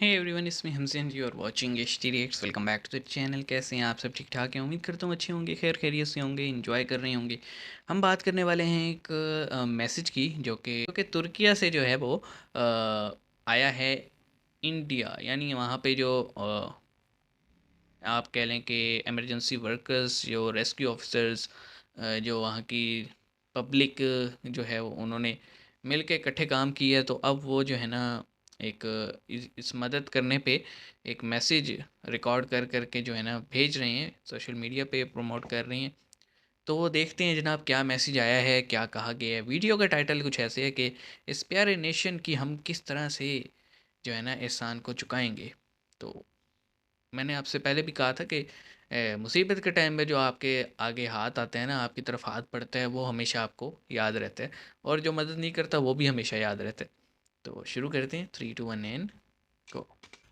हे everyone, इसमें हमसे and you are watching H T reacts. Welcome back to the channel. कैसे हैं आप सब? ठीक ठाक हैं? उम्मीद करता हूँ अच्छे होंगे, खैर खैरियत से होंगे, एंजॉय कर रहे होंगे। हम बात करने वाले हैं एक मैसेज की जो कि तुर्किया से जो है वो आया है इंडिया। यानी वहाँ पे जो आप कह लें कि इमरजेंसी वर्कर्स, जो रेस्क्यू ऑफिसर्स, जो वहाँ की पब्लिक जो है वो उन्होंने मिल के इकट्ठे काम किया है। तो अब वो जो है ना एक इस मदद करने पे एक मैसेज रिकॉर्ड कर करके जो है ना भेज रहे हैं, सोशल मीडिया पे प्रमोट कर रहे हैं। तो वो देखते हैं जनाब क्या मैसेज आया है, क्या कहा गया है। वीडियो का टाइटल कुछ ऐसे है कि इस प्यारे नेशन की हम किस तरह से जो है ना एहसान को चुकाएंगे। तो मैंने आपसे पहले भी कहा था कि मुसीबत के टाइम में जो आपके आगे हाथ आते हैं ना, आपकी तरफ हाथ पड़ता है, वो हमेशा आपको याद रहता है। और जो मदद नहीं करता वो भी हमेशा याद रहता है। तो शुरू करते हैं, 3 2 1 एंड गो।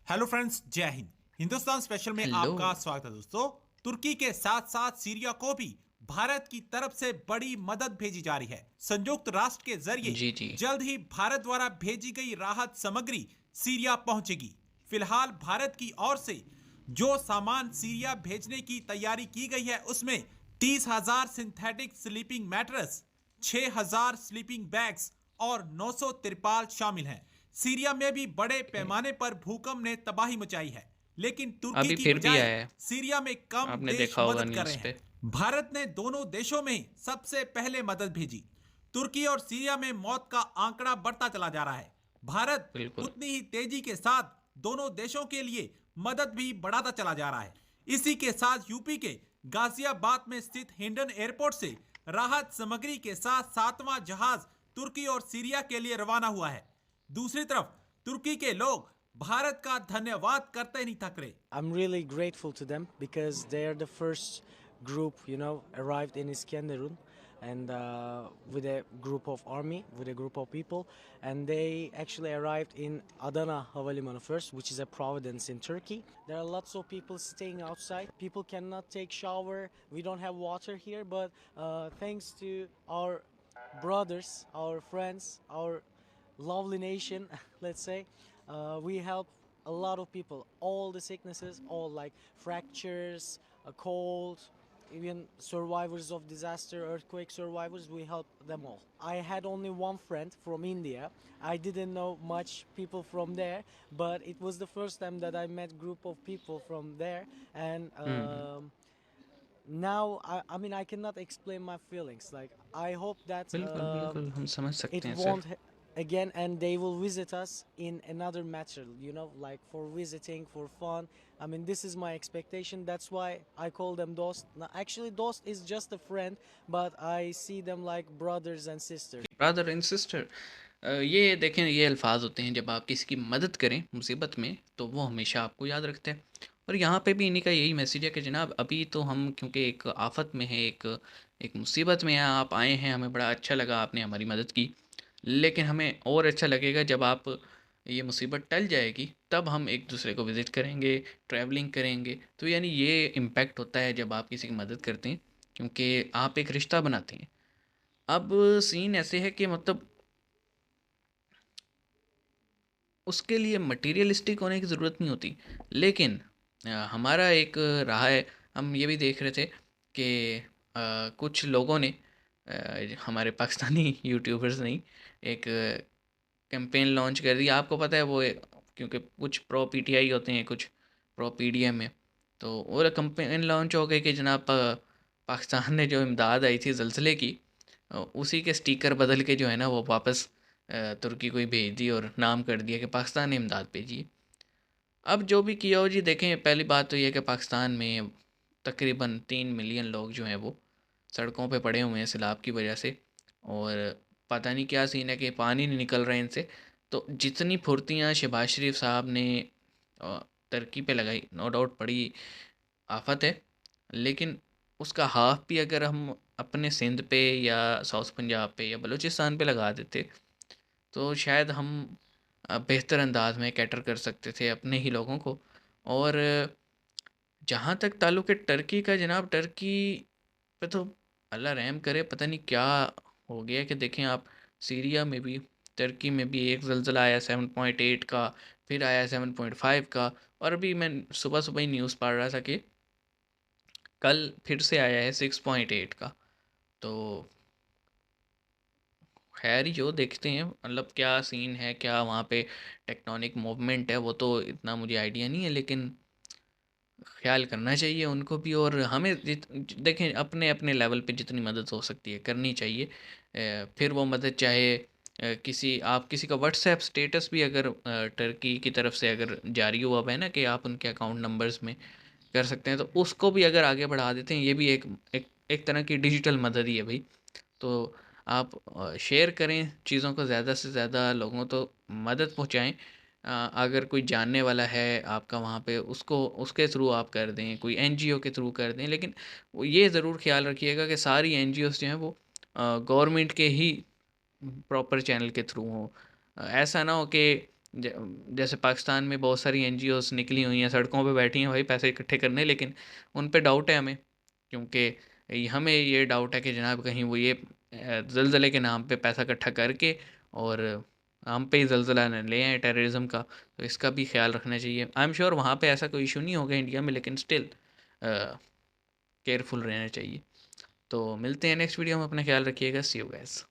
हेलो फ्रेंड्स, जय हिंद। हिंदुस्तान स्पेशल में हेलो। आपका स्वागत है दोस्तों। तुर्की के साथ साथ सीरिया को भी भारत की तरफ से बड़ी मदद भेजी जा रही है। संयुक्त राष्ट्र के जरिए जी जी। जल्द ही भारत द्वारा भेजी गई राहत सामग्री सीरिया पहुंचेगी। फिलहाल भारत की ओर से जो सामान सीरिया भेजने की तैयारी की गई है उसमें 30,000 synthetic sleeping mattress, 6,000 sleeping bags और 900 तिरपाल शामिल हैं। सीरिया में भी बड़े ओके। पैमाने पर भूकंप ने तबाही मचाई है, लेकिन तुर्की अभी की फिर भी बजाय आया है, सीरिया में कम आपने देश देखा होगा मदद कर रहे न्यूज़ हैं। पे। भारत ने दोनों देशों में सबसे पहले मदद भेजी। तुर्की और सीरिया में मौत का आंकड़ा बढ़ता चला जा रहा है। भारत बिल्कुल। उतनी ही तेजी के साथ दोनों देशों के लिए मदद भी बढ़ाता चला जा रहा है। इसी के साथ यूपी के गाजियाबाद में स्थित हिंडन एयरपोर्ट से राहत सामग्री के साथ 7वां जहाज तुर्की और सीरिया के लिए रवाना हुआ है। दूसरी तरफ तुर्की के लोग भारत का धन्यवाद करते नहीं थक रहे। I'm really grateful to them because they are the first group, arrived in Iskenderun, and with a group of army, with a group of people, and they actually arrived in Adana Havalimanı first, which is a province in Turkey. There are lots of people staying outside. People cannot take shower. We don't have water here, but thanks to our brothers, our friends, our lovely nation, let's say, we help a lot of people. All the sicknesses, all like fractures, a cold, even survivors of disaster, earthquake survivors, we help them all. I had only one friend from India. I didn't know much people from there, but it was the first time that I met group of people from there, and hmm. now I mean I cannot explain my feelings. Like I hope that बिल्कुल बिल्कुल, हम समझ it सकते हैं sir. won't again, and they will visit us in another matter, like for visiting, for fun. I mean, this is my expectation. That's why I call them dost. Actually, dost is just a friend, but I see them like brothers and sisters. Brother and sister, ये देखें, ये अल्फाज होते हैं जब आप किसी की मदद करें मुसीबत में, तो वो हमेशा आपको याद रखते हैं। और यहाँ पे भी इन्हीं का यही मैसेज है कि जनाब अभी तो हम क्योंकि एक आफत में है, एक एक मुसीबत में हैं, आप आए हैं, हमें बड़ा अच्छा लगा आपने हमारी मदद की। लेकिन हमें और अच्छा लगेगा जब आप ये मुसीबत टल जाएगी, तब हम एक दूसरे को विज़िट करेंगे, ट्रैवलिंग करेंगे। तो यानी ये इम्पैक्ट होता है जब आप किसी की मदद करते हैं, क्योंकि आप एक रिश्ता बनाते हैं। अब सीन ऐसे है कि मतलब उसके लिए मटेरियलिस्टिक होने की ज़रूरत नहीं होती। लेकिन हमारा एक रहा है, हम ये भी देख रहे थे कि कुछ लोगों ने, हमारे पाकिस्तानी यूट्यूबर्स नहीं, एक कैंपेन लॉन्च कर दिया। आपको पता है वो क्योंकि कुछ प्रो पीटीआई होते हैं, कुछ प्रो पीडीएम है। तो वो कैंपेन लॉन्च हो गई कि जनाब पाकिस्तान ने जो इमदाद आई थी ज़लज़ले की, उसी के स्टिकर बदल के जो है ना वो वापस तुर्की को ही भेज दी और नाम कर दिया कि पाकिस्तान ने इमदाद भेजी है। अब जो भी किया हो जी, देखें, पहली बात तो ये है कि पाकिस्तान में तकरीबन 3 मिलियन लोग जो हैं वो सड़कों पे पड़े हुए हैं सैलाब की वजह से। और पता नहीं क्या सीन है कि पानी नहीं निकल रहा है इनसे। तो जितनी फुर्तियाँ शहबाज शरीफ साहब ने अ, तरक्की पे लगाई, नो डाउट बड़ी आफत है। लेकिन उसका हाफ भी अगर हम अपने सिंध पे या साउथ पंजाब पे या बलूचिस्तान पे लगा देते, तो शायद हम बेहतर अंदाज में कैटर कर सकते थे अपने ही लोगों को। और जहाँ तक ताल्लुक है टर्की का, जनाब टर्की पे तो अल्लाह रहम करे, पता नहीं क्या हो गया कि देखें आप, सीरिया में भी, टर्की में भी एक ज़लज़ला आया 7.8 का, फिर आया 7.5 का, और अभी मैं सुबह सुबह ही न्यूज़ पढ़ रहा था कि कल फिर से आया है 6.8 का। तो खैर जो देखते हैं, मतलब क्या सीन है, क्या वहाँ पे टेक्टोनिक मूवमेंट है, वो तो इतना मुझे आइडिया नहीं है, लेकिन ख्याल करना चाहिए उनको भी। और हमें देखें, अपने अपने लेवल पे जितनी मदद हो सकती है करनी चाहिए। फिर वो मदद चाहे किसी, आप किसी का व्हाट्सएप स्टेटस भी अगर टर्की की तरफ से अगर जारी हुआ है ना कि आप उनके अकाउंट नंबर्स में कर सकते हैं, तो उसको भी अगर आगे बढ़ा देते हैं, ये भी एक तरह की डिजिटल मदद ही है भाई। तो आप शेयर करें चीज़ों को, ज़्यादा से ज़्यादा लोगों तो मदद पहुँचाएँ। अगर कोई जानने वाला है आपका वहाँ पे, उसको उसके थ्रू आप कर दें, कोई एनजीओ के थ्रू कर दें, लेकिन वो ये ज़रूर ख़्याल रखिएगा कि सारी एनजीओज़ जो हैं वो गवर्नमेंट के ही प्रॉपर चैनल के थ्रू हों। ऐसा ना हो कि ज जैसे पाकिस्तान में बहुत सारी एनजीओज़ निकली हुई हैं, सड़कों पे बैठी हैं भाई पैसे इकट्ठे करने, लेकिन उन पे डाउट है हमें, क्योंकि हमें ये डाउट है कि जनाब कहीं वो ये ज़लज़ले के नाम पे पैसा इकट्ठा करके और हम पे ही ज़लज़ला न ले आएँ टेररिज़्म का। तो इसका भी ख़्याल रखना चाहिए। आई एम श्योर वहाँ पे ऐसा कोई इश्यू नहीं होगा इंडिया में, लेकिन स्टिल केयरफुल रहना चाहिए। तो मिलते हैं नेक्स्ट वीडियो में, अपना ख़्याल रखिएगा। सी यू गाइस।